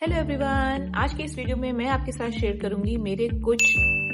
Hello everyone, आज के इस वीडियो में मैं आपके साथ शेयर करूंगी मेरे कुछ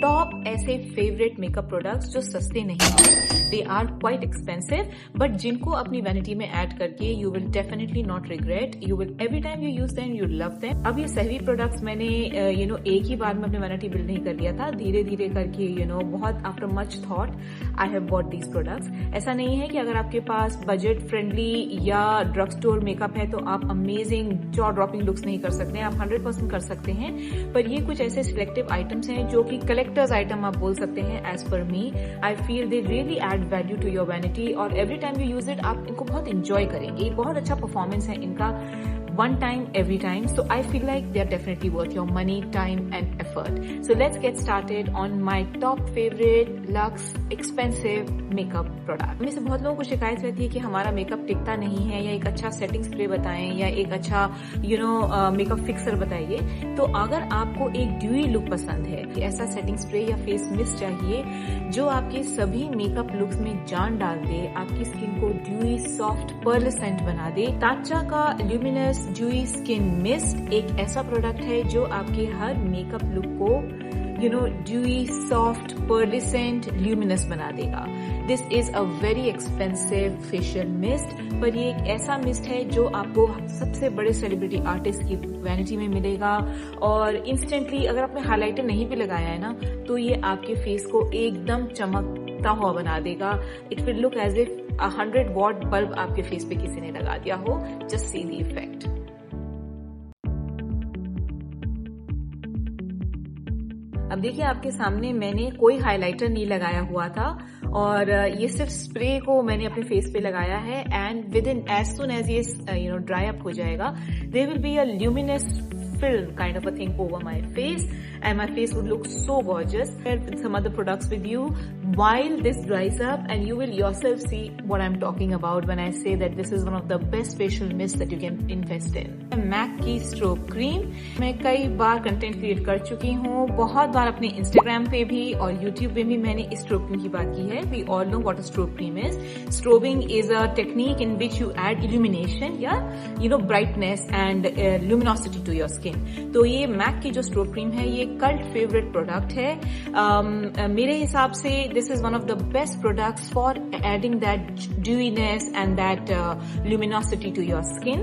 टॉप ऐसे फेवरेट मेकअप प्रोडक्ट्स जो सस्ते नहीं हैं। They are quite expensive but जिनको अपनी वैनिटी में ऐड करके you will definitely not regret. You will every time you use them you love them. अब ये सभी प्रोडक्ट्स मैंने एक ही बार में अपनी वैनिटी बिल्ड नहीं कर लिया था, धीरे धीरे करके बहुत after much thought I have bought these products. ऐसा नहीं है कि अगर आपके पास बजट फ्रेंडली या ड्रग स्टोर मेकअप है तो आप अमेजिंग जॉ ड्रॉपिंग लुक्स नहीं कर सकते, आप 100% कर सकते हैं। पर ये कुछ ऐसे सिलेक्टिव आइटम्स हैं जो कि कलेक्टर्स आइटम आप बोल सकते हैं। As per me I feel they really add value to your vanity और every time you use it आप इनको बहुत इंजॉय करेंगे। बहुत अच्छा परफॉर्मेंस है इनका, one time every time, so I feel like they are definitely worth your money, time and effort. So let's get started on my top favorite luxe expensive makeup product. में से बहुत लोगों को शिकायत रहती है कि हमारा मेकअप टिकता नहीं है, या एक अच्छा सेटिंग स्प्रे बताएं या एक अच्छा मेकअप फिक्सर बताइए। तो अगर आपको एक ड्यूई लुक पसंद है, ऐसा सेटिंग स्प्रे या फेस मिस्ट चाहिए जो आपके सभी मेकअप लुक्स में जान डाल दे, आपकी स्किन को ड्यूई सॉफ्ट पर्लसेंट बना दे, ताचा का ल्यूमिनस ड्यूई स्किन मिस्ट एक ऐसा प्रोडक्ट है जो आपके हर मेकअप लुक को ड्यूई सॉफ्ट पर्लिसेंट ल्यूमिनस बना देगा। This is a very expensive facial mist, पर ये एक ऐसा मिस्ट है जो आपको सबसे बड़े सेलिब्रिटी आर्टिस्ट की वैनिटी में मिलेगा और इंस्टेंटली अगर आपने हाइलाइटर नहीं भी लगाया है ना तो ये आपके फेस को एकदम चमकता हुआ बना देगा। It will look as if 100 watt bulb आपके फेस पे किसी ने लगा दिया हो। Just see the effect. अब देखिए आपके सामने मैंने कोई हाइलाइटर नहीं लगाया हुआ था और ये सिर्फ स्प्रे को मैंने अपने फेस पे लगाया है and within as soon as ये ड्राई अप हो जाएगा there will be a luminous film kind of a thing over my face and my face would look so gorgeous. Share with some other products with you while this dries up and you will yourself see what I'm talking about when I say that this is one of the best facial mist that you can invest in. MAC की strobe cream मैं कई बार content create कर चुकी हूँ, बहुत बार अपने Instagram पे भी और YouTube पे भी मैंने इस strobe cream की बात की है। We all know what a strobe cream is. Strobing is a technique in which you add illumination या brightness and luminosity to your skin. तो ये मैक की जो स्ट्रोब क्रीम है ये कल्ट फेवरेट प्रोडक्ट है। मेरे हिसाब से this is one of the best products for adding that dewiness and that luminosity to your skin.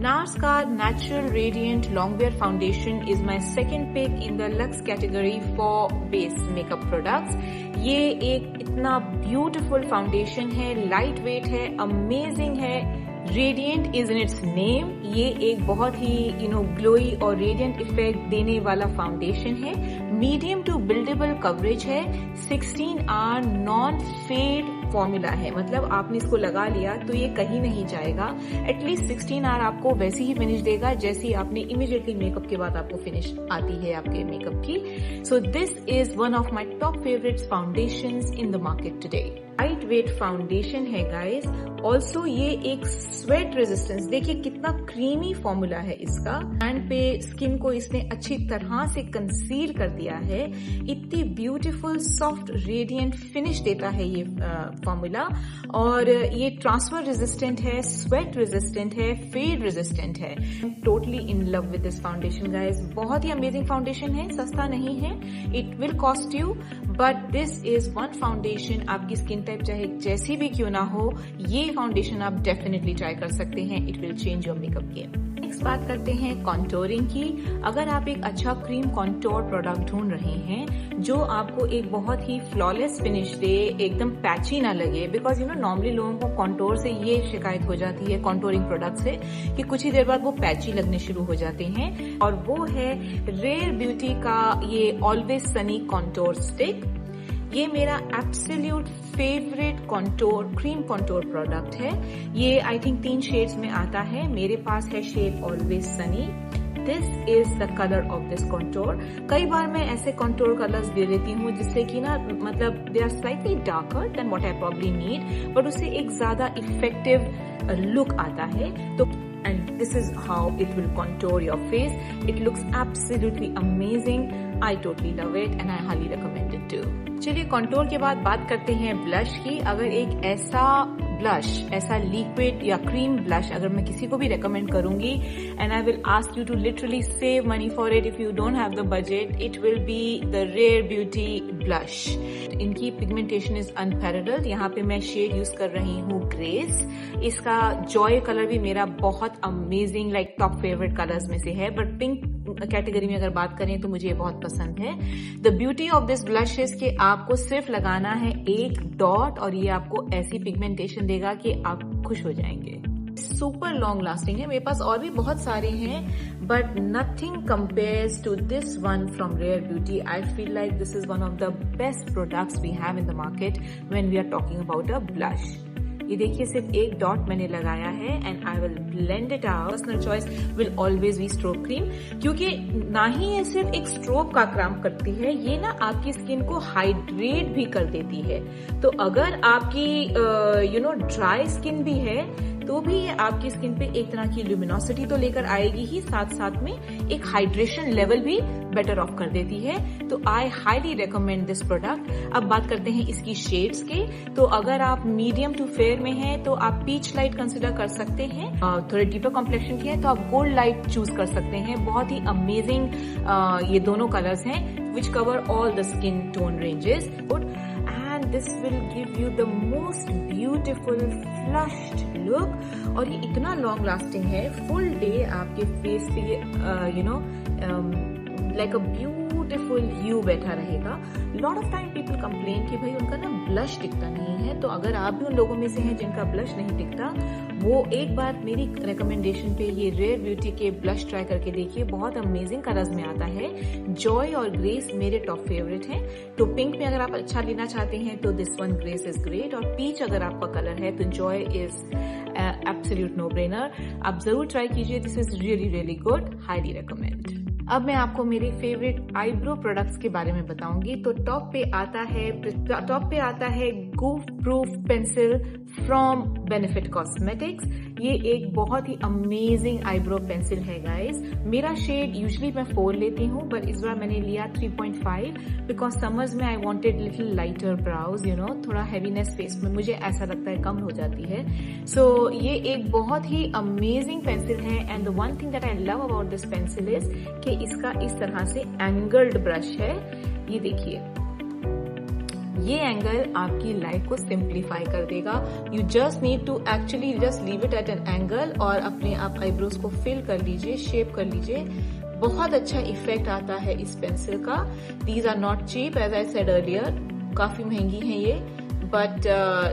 NARS का natural radiant longwear foundation is my second pick in the luxe category for based makeup products. ये एक इतना beautiful foundation है, light weight है, amazing है। Radiant is in its name. ये एक बहुत ही ग्लोई और रेडिएंट इफेक्ट देने वाला फाउंडेशन है। मीडियम टू बिल्डेबल कवरेज है। 16 आवर नॉन फेड फॉर्मूला है, मतलब आपने इसको लगा लिया तो ये कहीं नहीं जाएगा। एटलीस्ट 16 आवर आपको वैसी ही फिनिश देगा जैसी आपने इमीडिएटली मेकअप के बाद आपको फिनिश आती है आपके मेकअप की। So this is one of my top favourite foundations in the market today. Light weight foundation है गाइस। ऑल्सो ये एक स्वेट रेजिस्टेंस, देखिए कितना क्रीमी फॉर्मूला है इसका। हैंड पे स्किन को इसने अच्छी तरह से कंसील कर दिया है। इतनी ब्यूटीफुल सॉफ्ट रेडिएंट फिनिश देता है ये फॉर्मूला और ये ट्रांसफर रेजिस्टेंट है, स्वेट रेजिस्टेंट है, फेड रेजिस्टेंट है। Totally in love with this foundation guys. बहुत ही अमेजिंग फाउंडेशन है, सस्ता नहीं है। It will cost you but this is one foundation, आपकी स्किन टाइप चाहे जैसी भी क्यों ना हो, ये फाउंडेशन आप डेफिनेटली ट्राई कर सकते हैं। It will change your makeup game. Next बात करते हैं कॉन्टोरिंग की। अगर आप एक अच्छा क्रीम कॉन्टोर प्रोडक्ट ढूंढ रहे हैं जो आपको एक बहुत ही फ्लॉलेस फिनिश दे, एकदम पैची ना लगे, बिकॉज नॉर्मली लोगों को कॉन्टोर से ये शिकायत हो जाती है कॉन्टोरिंग प्रोडक्ट से कि कुछ ही देर बाद वो पैची लगने शुरू हो जाते हैं, और वो है रेयर ब्यूटी का ये ऑलवेज सनी कॉन्टोर स्टिक। ये मेरा absolute favourite contour cream contour product है। ये आई थिंक 3 शेड्स में आता है। मेरे पास है shade always sunny. This is the colour of this contour. कई बार मैं ऐसे कॉन्टोर कलर्स दे देती हूँ जिससे कि मतलब they are slightly darker than what I probably need, but उससे एक ज्यादा इफेक्टिव लुक आता है। तो and this is how it will contour your face. It looks absolutely amazing. I totally love it and I highly recommend it too. चलिए contour के बाद बात करते हैं ब्लश की। अगर एक ऐसा ब्लश, ऐसा लिक्विड या क्रीम ब्लश अगर मैं किसी को भी रेकमेंड करूंगी, and I will ask you to literally save money for it if you don't have the budget, it will be the Rare Beauty blush. इनकी पिगमेंटेशन इज अनपैरेलल्ड। यहाँ पे मैं शेड यूज कर रही हूँ ग्रेस। इसका Joy colour भी मेरा बहुत amazing like top favourite colours में से है, बट पिंक कैटेगरी में अगर बात करें तो मुझे ये बहुत पसंद है। The beauty of this blush is कि आपको सिर्फ लगाना है एक डॉट और ये आपको ऐसी पिगमेंटेशन देगा कि आप खुश हो जाएंगे। सुपर लॉन्ग लास्टिंग है। मेरे पास और भी बहुत सारे हैं, but nothing compares to this one from Rare Beauty. I feel like this is one of the best products we have in the market when we are talking about a blush. ये देखिए सिर्फ एक dot मैंने लगाया है and I will blend it out. Personal choice will always be stroke cream, क्योंकि ना ही ये सिर्फ एक स्ट्रोक का काम करती है, ये ना आपकी स्किन को हाइड्रेट भी कर देती है। तो अगर आपकी ड्राई स्किन भी है तो भी ये आपकी स्किन पे एक तरह की ल्यूमिनोसिटी तो लेकर आएगी ही, साथ साथ में एक हाइड्रेशन लेवल भी बेटर ऑफ कर देती है। तो I highly recommend this product. अब बात करते हैं इसकी शेड्स के। तो अगर आप मीडियम टू फेयर में हैं तो आप पीच लाइट कंसिडर कर सकते हैं। थोड़े डीपर कॉम्प्लेक्शन की है तो आप गोल्ड लाइट चूज कर सकते हैं। बहुत ही अमेजिंग ये दोनों कलर्स हैं which cover all the skin tone ranges. And this will give you the most beautiful flushed look और ये इतना लॉन्ग लास्टिंग है, फुल डे आपके फेस पे लाइक अ ब्यूटिफुल ह्यू बैठा रहेगा। Lot of time people complain कि भाई उनका ना ब्लश टिकता नहीं है, तो अगर आप भी उन लोगों में से हैं जिनका ब्लश नहीं टिकता, वो एक बार मेरी रिकमेंडेशन पे ये रेयर ब्यूटी के ब्लश ट्राई करके देखिए। बहुत अमेजिंग कलर्स में आता है। जॉय और ग्रेस मेरे टॉप फेवरेट हैं। तो पिंक में अगर आप अच्छा लेना चाहते हैं तो this one Grace is great, और पीच अगर आपका कलर है तो Joy is absolute no brainer. आप जरूर ट्राई कीजिए, this is really really good, highly recommend. अब मैं आपको मेरे फेवरेट आईब्रो प्रोडक्ट्स के बारे में बताऊंगी। तो टॉप पे आता है goof proof pencil from benefit cosmetics. ये एक बहुत ही अमेजिंग आईब्रो पेंसिल है गाइस। मेरा शेड यूजुअली मैं 4 लेती हूँ, बट इस बार मैंने लिया 3.5 बिकॉज समर्स में I wanted little lighter brows, थोड़ा हैवीनेस फेस में मुझे ऐसा लगता है कम हो जाती है। सो ये एक बहुत ही अमेजिंग पेंसिल है। And the one thing that I love about this pencil is कि इसका इस तरह से एंगल्ड ब्रश है। ये देखिए, ये एंगल आपकी लाइफ को सिंप्लीफाई कर देगा। You just need to actually just leave it at an angle और अपने आप आईब्रोज को फिल कर लीजिए, शेप कर लीजिए। बहुत अच्छा इफेक्ट आता है इस पेंसिल का। These are not cheap as I said earlier, काफी महंगी है ये, but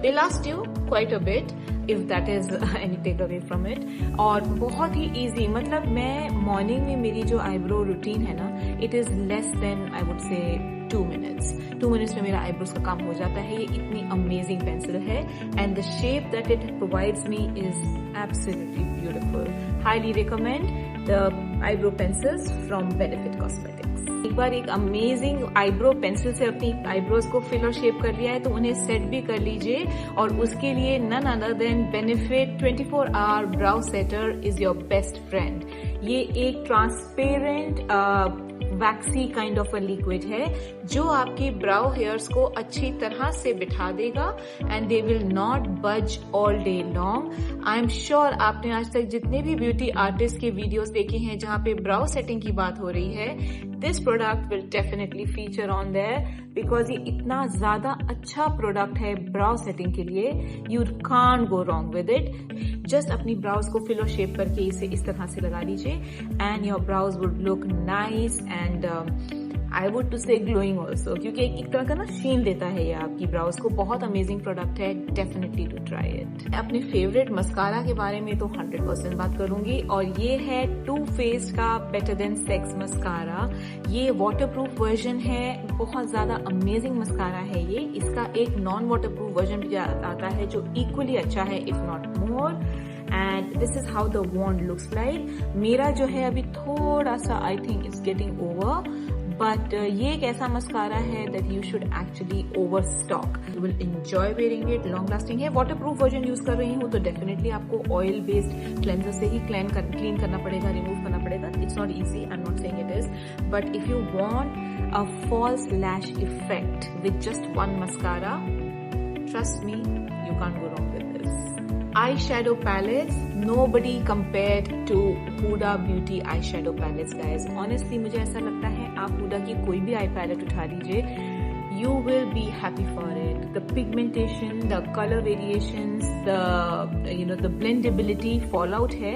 they last you quite a bit if that is any take away from it। और बहुत ही easy, मतलब मैं मॉर्निंग में मेरी जो आईब्रो रूटीन है ना, it is less than I would say 2 minutes। 2 minutes में मेरा आईब्रोज का काम हो जाता है। ये इतनी अमेजिंग पेंसिल है and the shape that it provides me is absolutely beautiful. Highly recommend the eyebrow pencils from benefit cosmetics. एक बार एक अमेजिंग आईब्रो पेंसिल से अपनी आईब्रोज को फिल और शेप कर लिया है तो उन्हें सेट भी कर लीजिए, और उसके लिए none other than Benefit 24 hour brow setter is your best friend. ये एक transparent waxy kind of a liquid है जो आपकी ब्राउ हेयर्स को अच्छी तरह से बिठा देगा एंड दे विल नॉट बज all day long. I am sure आपने आज तक जितने भी ब्यूटी आर्टिस्ट के वीडियोस देखे हैं जहां पे ब्राउ सेटिंग की बात हो रही है, this product will definitely feature on their because ये इतना ज्यादा अच्छा प्रोडक्ट है ब्राउ सेटिंग के लिए। You can't go wrong with it. Just अपनी ब्राउज को फिल और शेप करके इसे इस तरह से लगा लीजिए and your brows would look nice and I would to say glowing also, क्योंकि एक तरह का ना शीन देता है ये आपकी ब्राउज को। बहुत अमेजिंग प्रोडक्ट है, डेफिनेटली टू ट्राई इट। अपने फेवरेट मस्कारा के बारे में तो 100% बात करूंगी, और ये है टू फेस्ड का बेटर देन सेक्स मस्कारा। ये वाटरप्रूफ वर्जन है, बहुत ज्यादा अमेजिंग मस्कारा है ये। इसका एक नॉन वाटरप्रूफ वर्जन भी आता है जो इक्वली अच्छा है if not more, and this is how the wand looks like. मेरा जो है अभी थोड़ा सा I think it's getting over, but ये एक ऐसा मस्कारा है that you should actually over stock. You will enjoy wearing it, long lasting है। वाटरप्रूफ वर्जन यूज कर रही हूँ तो डेफिनेटली आपको ऑयल बेस्ड क्लेंजर से ही क्लीन करना पड़ेगा, रिमूव करना पड़ेगा। It's not easy, I am not saying it is, but if you want a false lash effect with just one mascara, trust me, you can't go wrong with this। eyeshadow palettes, nobody compared to Huda Beauty eyeshadow palettes, guys. Honestly, मुझे ऐसा लगता है आप Huda की कोई भी आई palette उठा लीजिए, you will be happy for it. The pigmentation, the color variations, the blendability, fallout है.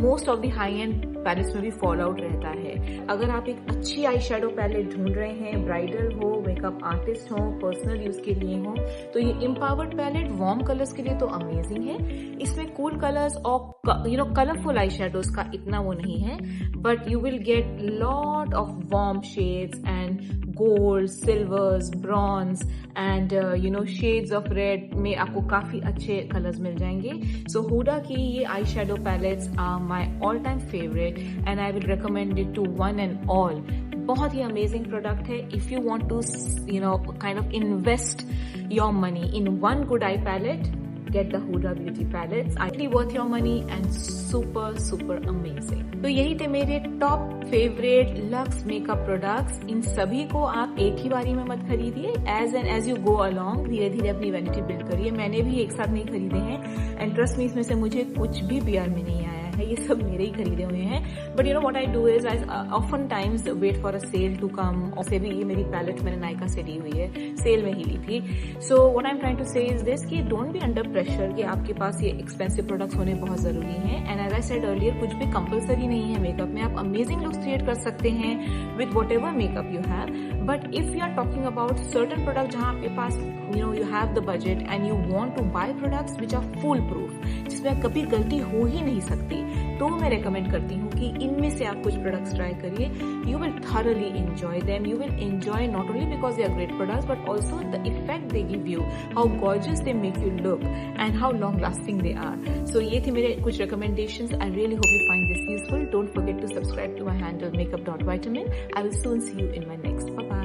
Most of the high-end palettes में भी फॉलआउट रहता है. अगर आप एक अच्छी आई शेडो पैलेट ढूंढ रहे हैं, ब्राइडल हो, मेकअप आर्टिस्ट हो, पर्सनल यूज के लिए हो, तो ये एम्पावर्ड पैलेट वार्म कलर्स के लिए तो अमेजिंग है. इसमें कूल कलर्स और कलरफुल आई शेडोज का इतना वो नहीं है, but you will get lot of warm shades and gold, silvers, bronze and shades of red में आपको काफी अच्छे कलर्स मिल जाएंगे. सो हुडा की ये eye shadow palettes are my all time favourite and I will recommend it to one and all. बहुत ही amazing product है. If you want to kind of invest your money in one good eye palette, get the Huda Beauty palettes. Actually worth your money and super amazing. तो यही थे मेरे top favourite luxe makeup products. इन सभी को आप एक ही बारी में मत खरीदिए. एज यू गो अलोंग धीरे धीरे अपनी वैनिटी बिल्ड करिए. मैंने भी एक साथ नहीं खरीदे हैं एंड ट्रस्ट मी, इसमें से मुझे कुछ भी PR में नहीं आया है. ये सब मेरे ही खरीदे हुए हैं. But you know what I do is I often times wait for a sale to come. और से भी ये मेरी पैलेट मैंने नायका से ली हुई है, सेल में ही ली थी. So what I am trying to say is this कि डोंट बी अंडर प्रेशर कि आपके पास ये एक्सपेंसिव प्रोडक्ट्स होने बहुत जरूरी हैं. And as I said earlier, कुछ भी कंपलसरी नहीं है मेकअप में. आप अमेजिंग लुक्स क्रिएट कर सकते हैं with whatever makeup you have. But if you are talking about certain product जहां आपके पास you have the budget and you want to buy products which are full proof, जिसमें कभी गलती हो ही नहीं सकती, तो मैं रेकमेंड करती हूँ कि इनमें से आप कुछ प्रोडक्ट्स ट्राई करिए. You will thoroughly enjoy them. You will enjoy not only because they are great products but also the effect they give you, how gorgeous they make you look and how long lasting they are. So ये थे मेरे कुछ recommendations. I really hope you find this useful. Don't forget to subscribe to my handle makeup.vitamin. I will soon see you in my next. Bye bye.